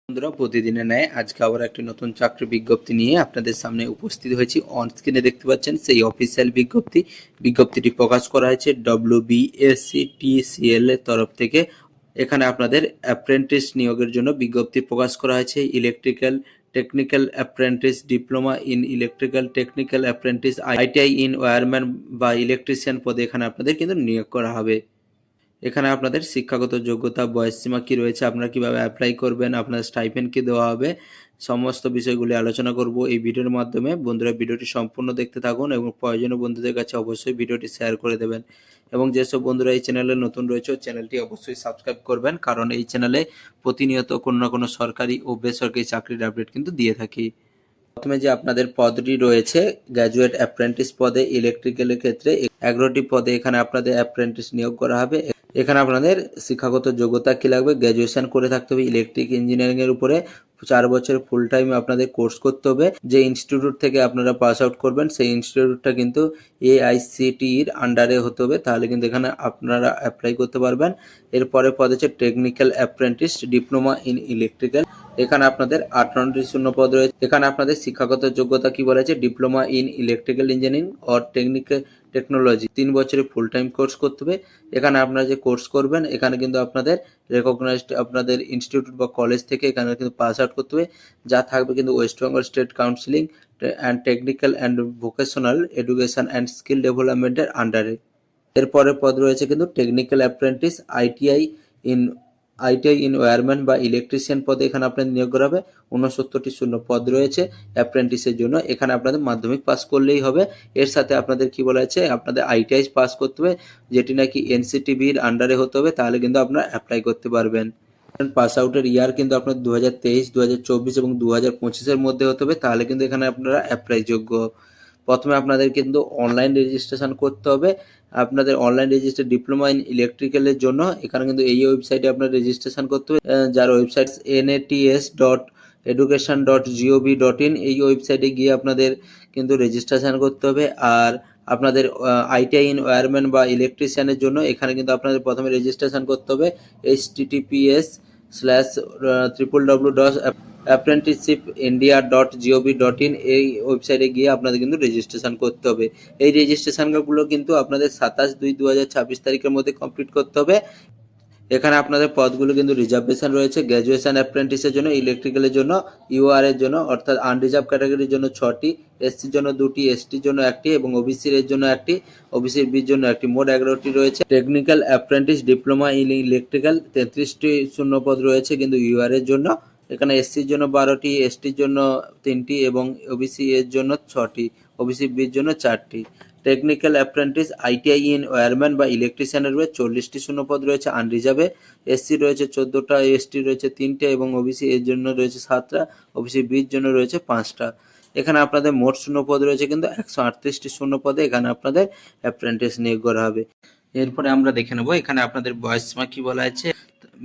বন্ধুরা, প্রতিদিনের ন্যায় আজকে আবার একটি নতুন চাকরি বিজ্ঞপ্তি নিয়ে আপনাদের সামনে উপস্থিত হয়েছি। অন স্ক্রিনে দেখতে পাচ্ছেন সেই অফিসিয়াল বিজ্ঞপ্তিটি প্রকাশ করা হয়েছে WBSCTCL এর তরফ থেকে। এখানে আপনাদের অ্যাপ্রেন্টিস নিয়োগের জন্য বিজ্ঞপ্তি প্রকাশ করা হয়েছে। Electrical technical apprentice, diploma in electrical technical apprentice, ITI in wireman বা ইলেকট্রিশিয়ান পদে এখানে আপনাদের কিন্তু নিয়োগ করা হবে। এখানে আপনাদের শিক্ষাগত যোগ্যতা, বয়সসীমা কি রয়েছে, আপনারা কিভাবে অ্যাপ্লাই করবেন, আপনার স্টাইপেন্ড কি দেওয়া হবে, সমস্ত বিষয়গুলি আলোচনা করব এই ভিডিওর মাধ্যমে। বন্ধুরা, ভিডিওটি সম্পূর্ণ দেখতে থাকুন এবং প্রয়োজনীয় বন্ধুদের কাছে অবশ্যই ভিডিওটি শেয়ার করে দেবেন। এবং যেসব বন্ধুরা এই চ্যানেলে নতুন রয়েছে চ্যানেলটি অবশ্যই সাবস্ক্রাইব করবেন, কারণ এই চ্যানেলে প্রতিনিয়ত কোনো না কোনো সরকারি ও বেসরকারি চাকরির আপডেট কিন্তু দিয়ে থাকি। প্রথমে যে আপনাদের পদটি রয়েছে গ্র্যাজুয়েট অ্যাপ্রেন্টিস পদে ইলেকট্রিক্যালের ক্ষেত্রে 11টি পদে এখানে আপনাদের অ্যাপ্রেন্টিস নিয়োগ করা হবে। এখানে আপনাদের শিক্ষাগত যোগ্যতা কি লাগবে, গ্র্যাজুয়েশন করে থাকতে হবে ইলেকট্রিক ইঞ্জিনিয়ারিং এর উপরে, 4 বছরের ফুল টাইম আপনাদের কোর্স করতে হবে। যে ইনস্টিটিউট থেকে আপনারা পাস আউট করবেন সেই ইনস্টিটিউটটা কিন্তু AICTEর আন্ডারে হতে হবে, তাহলে কিন্তু এখানে আপনারা অ্যাপ্লাই করতে পারবেন। এরপরে পদ হচ্ছে technical apprentice, diploma in electrical. এখানে আপনাদের 58টি শূন্য পদ রয়েছে। এখানে আপনাদের শিক্ষাগত যোগ্যতা কি বলা আছে, diploma in electrical engineering or technical technology, 3 বছরের ফুল টাইম কোর্স করতে হবে। এখানে আপনারা যে কোর্স করবেন এখানে কিন্তু আপনাদের রেকগনাইজড আপনাদের ইনস্টিটিউট বা কলেজ থেকে এখানে কিন্তু পাস আউট করতে হবে, যা থাকবে কিন্তু West Bengal state counselling and technical and vocational education and skill ডেভেলপমেন্টের আন্ডারে। এরপরে পদ রয়েছে কিন্তু technical apprentice, ITI in wireman বা ইলেকট্রিশিয়ান পদে এখানে আপনাদের নিয়োগ করা হবে। 69টি শূন্য পদ রয়েছে অ্যাপ্রেন্টিসের জন্য। এখানে আপনাদের মাধ্যমিক পাস করলেই হবে। এর সাথে আপনাদের কি বলা আছে, আপনাদের ITI পাস করতে হবে, যেটি নাকি NCTBর আন্ডারে হতে হবে, তাহলে কিন্তু আপনারা অ্যাপ্লাই করতে পারবেন। পাস আউটের ইয়ার কিন্তু আপনার 2023, 2024 এবং 2025-এর মধ্যে হতে হবে, তাহলে কিন্তু এখানে আপনারা অ্যাপ্লাই যোগ্য। প্রথমে আপনাদের কিন্তু অনলাইন রেজিস্ট্রেশন করতে হবে। আপনাদের অনলাইন রেজিস্টার ডিপ্লোমা ইন ইলেকট্রিক্যালের জন্য এখানে কিন্তু এই ওয়েবসাইটে আপনার রেজিস্ট্রেশন করতে হবে, যার ওয়েবসাইট nats.education.gov.in। এই ওয়েবসাইটে গিয়ে আপনাদের কিন্তু রেজিস্ট্রেশন করতে হবে। আর আপনাদের ITI ইন ওয়্যারম্যান বা ইলেকট্রিশিয়ানের জন্য এখানে কিন্তু আপনাদের প্রথমে রেজিস্ট্রেশন করতে হবে https://apprenticeshipindia.gov.in। এই ওয়েবসাইটে গিয়ে আপনাদের কিন্তু রেজিস্ট্রেশন করতে হবে। এই রেজিস্ট্রেশনগুলো কিন্তু আপনাদের 27/2/2026 তারিখের মধ্যে কমপ্লিট করতে হবে। এখানে আপনাদের পদগুলো কিন্তু রিজার্ভেশন রয়েছে। গ্র্যাজুয়েশন অ্যাপ্রেন্টিসের জন্য, ইলেকট্রিক্যালের জন্য, UR এর জন্য অর্থাৎ আনরিজার্ভ ক্যাটাগরির জন্য 6টি, SCর জন্য 2টি, STর জন্য 1টি এবং OBCর জন্য 1টি, OBCর বির জন্য 1টি, মোট 11টি রয়েছে। Technical apprentice diploma in electrical 33টি শূন্য পদ রয়েছে কিন্তু UR এর জন্য। এখানে SCর জন্য 12টি, STর জন্য 3টি এবং OBC এর জন্য 6টি, OBC বির জন্য 4টি। Technical apprentice ITI in wireman বা ইলেকট্রিশিয়ানের রয়েছে 40টি শূন্যপদ রয়েছে আনরিজার্ভে। SC রয়েছে 14টা, ST রয়েছে 3টে এবং OBC এর জন্য রয়েছে 7টা, OBC বির জন্য রয়েছে 5টা। এখানে আপনাদের মোট শূন্যপদ রয়েছে কিন্তু 138টি শূন্যপদে এখানে আপনাদের অ্যাপ্রেন্টিস নিয়োগ করা হবে। এরপরে আমরা দেখে নেব এখানে আপনাদের বয়সসীমা কি বলা আছে।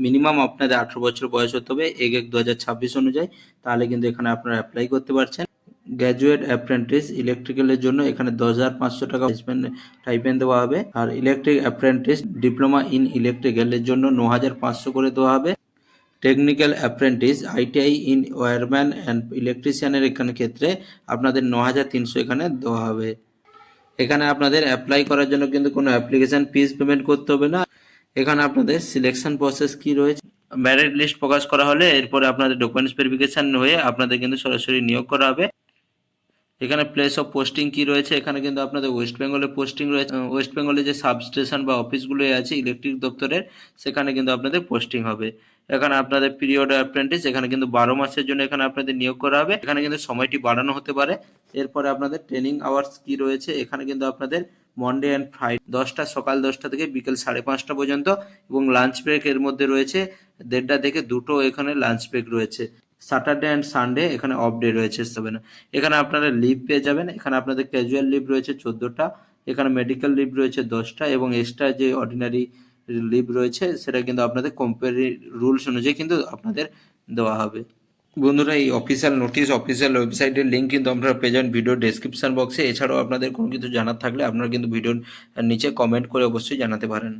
মিনিমাম আপনাদের 18 বছর বয়স হতে হবে 1/1/2026 অনুযায়ী, তাহলে কিন্তু এখানে আপনারা অ্যাপ্লাই করতে পারছেন। গ্র্যাজুয়েট অ্যাপ্রেন্টিস ইলেকট্রিক্যালের জন্য এখানে 10,500 টাকা স্টাইপেন্ড দেওয়া হবে। আর ইলেকট্রিক অ্যাপ্রেন্টিস ডিপ্লোমা ইন ইলেকট্রিক্যালের জন্য 9,500 করে দেওয়া হবে। Technical apprentice ITI in wireman and ইলেকট্রিশিয়ানের এখানে ক্ষেত্রে আপনাদের 9,300 এখানে দেওয়া হবে। এখানে আপনাদের অ্যাপ্লাই করার জন্য কিন্তু কোনো অ্যাপ্লিকেশন ফিস পেমেন্ট করতে হবে না। এখানে আপনাদের সিলেকশন প্রসেস কি রয়েছে, মেরিট লিস্ট প্রকাশ করা হলে এরপরে আপনাদের ডকুমেন্টস ভেরিফিকেশন হয়ে আপনাদের কিন্তু সরাসরি নিয়োগ করা হবে। এখানে প্লেস অফ পোস্টিং কি রয়েছে, এখানে কিন্তু আপনাদের ওয়েস্ট বেঙ্গলে পোস্টিং রয়েছে। ওয়েস্ট বেঙ্গলে যে সাবস্টেশন বা অফিসগুলো আছে ইলেকট্রিক দপ্তরের, সেখানে কিন্তু আপনাদের পোস্টিং হবে। এখানে আপনাদের পিরিয়ড অ্যাপ্রেন্টিস এখানে কিন্তু 12 মাসের জন্য এখানে আপনাদের নিয়োগ করা হবে। এখানে কিন্তু সময়টি বাড়ানো হতে পারে। এরপরে আপনাদের ট্রেনিং আওয়ার্স কি রয়েছে, এখানে কিন্তু আপনাদের মনডে অ্যান্ড ফ্রাইডে সকাল 10টা থেকে বিকেল 5:30 পর্যন্ত এবং লাঞ্চ ব্রেক এর মধ্যে রয়েছে 1:30টা থেকে 2টো এখানে লাঞ্চ ব্রেক রয়েছে। স্যাটারডে অ্যান্ড সানডে এখানে অফ ডে রয়েছে 7। এখানে আপনারা লিভ পেয়ে যাবেন। এখানে আপনাদের ক্যাজুয়াল লিভ রয়েছে 14টা, এখানে মেডিকেল লিভ রয়েছে 10টা এবং এক্সট্রা যে অর্ডিনারি লিভ রয়েছে সেটা কিন্তু আপনাদের কোম্পানি রুলস অনুযায়ী কিন্তু আপনাদের দেওয়া হবে। বন্ধুরা, এই অফিসিয়াল নোটিশ অফিসিয়াল ওয়েবসাইটের লিঙ্ক কিন্তু আপনারা পেয়ে যাবেন ভিডিও ডেসক্রিপশন বক্সে। এছাড়াও আপনাদের কোনো কিছু জানার থাকলে আপনারা কিন্তু ভিডিওর নিচে কমেন্ট করে অবশ্যই জানাতে পারেন।